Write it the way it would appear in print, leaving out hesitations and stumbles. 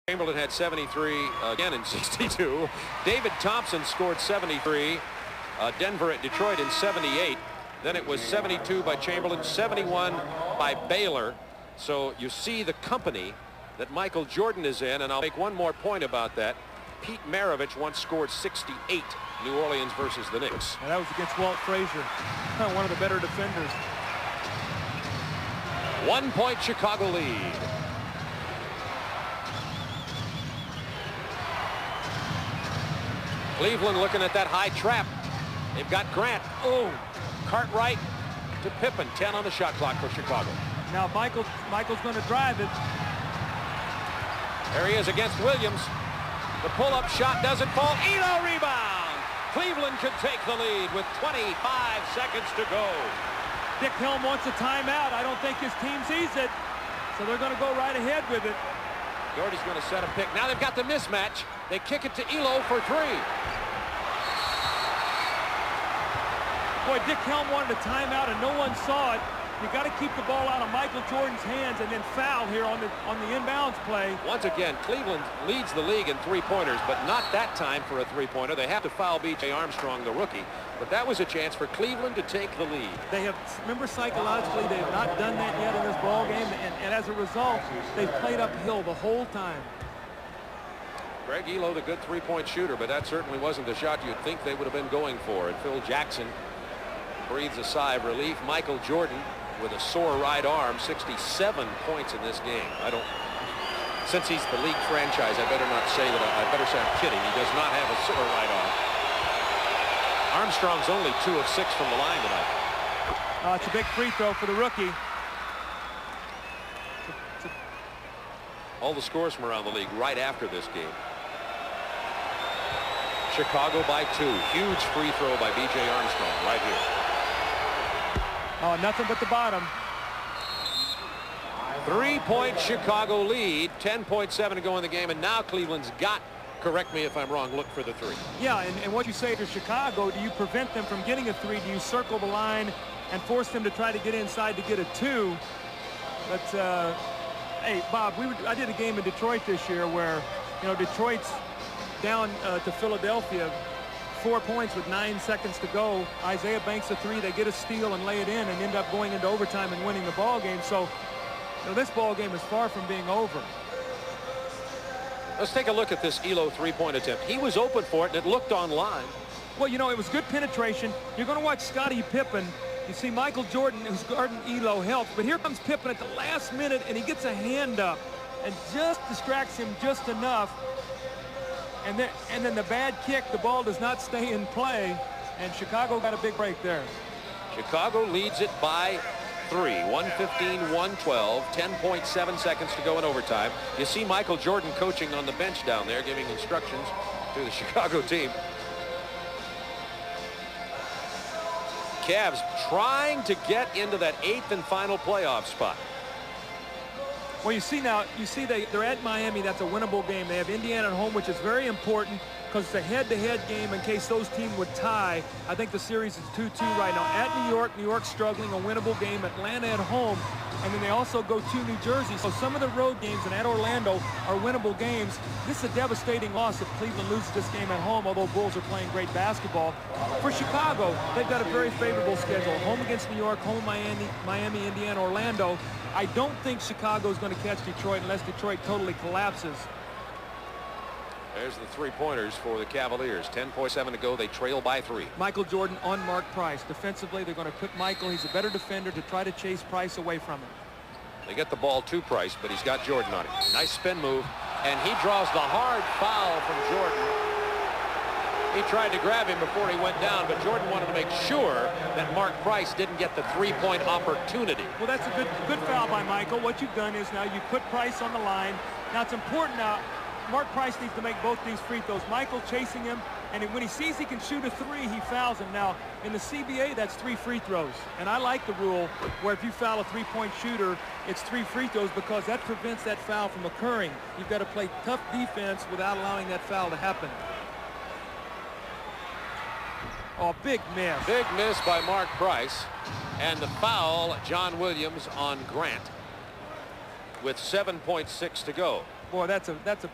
Chamberlain had 73 again in 62. David Thompson scored 73. Denver at Detroit in 78. Then it was 72 by Chamberlain, 71 by Baylor. So you see the company that Michael Jordan is in, and I'll make one more point about that. Pete Maravich once scored 68, New Orleans versus the Knicks. And that was against Walt Frazier, one of the better defenders. 1 point Chicago lead. Cleveland looking at that high trap. They've got Grant. Oh, Cartwright to Pippen. 10 on the shot clock for Chicago. Now Michael's going to drive it. There he is against Williams. The pull-up shot doesn't fall. Elo rebound. Cleveland could take the lead with 25 seconds to go. Dick Helm wants a timeout. I don't think his team sees it, so they're going to go right ahead with it. Gordy's going to set a pick. Now they've got the mismatch. They kick it to Elo for three. Boy, Dick Helm wanted a timeout and no one saw it. You got to keep the ball out of Michael Jordan's hands and then foul here on the inbounds play. Once again, Cleveland leads the league in three-pointers, but not that time for a three-pointer. They have to foul B.J. Armstrong, the rookie. But that was a chance for Cleveland to take the lead. They have, remember, psychologically, they have not done that yet in this ball game, and as a result, they've played uphill the whole time. Greg Elo, the good three-point shooter, but that certainly wasn't the shot you'd think they would have been going for. And Phil Jackson breathes a sigh of relief. Michael Jordan with a sore right arm, 67 points in this game. Since he's the league franchise, I better not say that. I better say I'm kidding. He does not have a sore right arm. Armstrong's only 2 of 6 from the line tonight. It's a big free throw for the rookie. All the scores from around the league right after this game. Chicago by 2. Huge free throw by B.J. Armstrong right here. Oh, nothing but the bottom. 3-point Chicago lead. 10.7 to go in the game, and now Cleveland's got, correct me if I'm wrong, look for the three. Yeah, and what you say to Chicago, do you prevent them from getting a three? Do you circle the line and force them to try to get inside to get a 2? But hey, Bob, I did a game in Detroit this year where, you know, Detroit's down to Philadelphia 4 points with 9 seconds to go. Isaiah banks a 3. They get a steal and lay it in and end up going into overtime and winning the ball game. So, you know, this ball game is far from being over. Let's take a look at this Elo three-point attempt. He was open for it, and it looked online. Well, you know, it was good penetration. You're going to watch Scottie Pippen. You see Michael Jordan, who's guarding Elo, help. But here comes Pippen at the last minute, and he gets a hand up and just distracts him just enough. And then the bad kick, the ball does not stay in play, and Chicago got a big break there. Chicago leads it by 3. 115-112. 10.7 seconds to go in overtime. You see Michael Jordan coaching on the bench down there, giving instructions to the Chicago team. Cavs trying to get into that 8th and final playoff spot. Well, you see they're at Miami. That's a winnable game. They have Indiana at home, which is very important because it's a head-to-head game in case those teams would tie. I think the series is 2-2 right now. At New York's struggling, a winnable game. Atlanta at home, and then they also go to New Jersey. So some of the road games and at Orlando are winnable games. This is a devastating loss if Cleveland loses this game at home, although Bulls are playing great basketball. For Chicago, they've got a very favorable schedule. Home against New York, home Miami, Indiana, Orlando. I don't think Chicago is going to catch Detroit unless Detroit totally collapses. There's the three-pointers for the Cavaliers. 10.7 to go. They trail by 3. Michael Jordan on Mark Price. Defensively, they're going to put Michael. He's a better defender to try to chase Price away from him. They get the ball to Price, but he's got Jordan on it. Nice spin move, and he draws the hard foul from Jordan. He tried to grab him before he went down, but Jordan wanted to make sure that Mark Price didn't get the three-point opportunity. Well, that's a good foul by Michael. What you've done is now you put Price on the line. Now it's important now. Mark Price needs to make both these free throws. Michael chasing him, and when he sees he can shoot a 3, he fouls him. Now, in the CBA, that's 3 free throws. And I like the rule where if you foul a three-point shooter, it's 3 free throws because that prevents that foul from occurring. You've got to play tough defense without allowing that foul to happen. Oh, big miss. Big miss by Mark Price. And the foul, John Williams on Grant with 7.6 to go. Boy, that's a big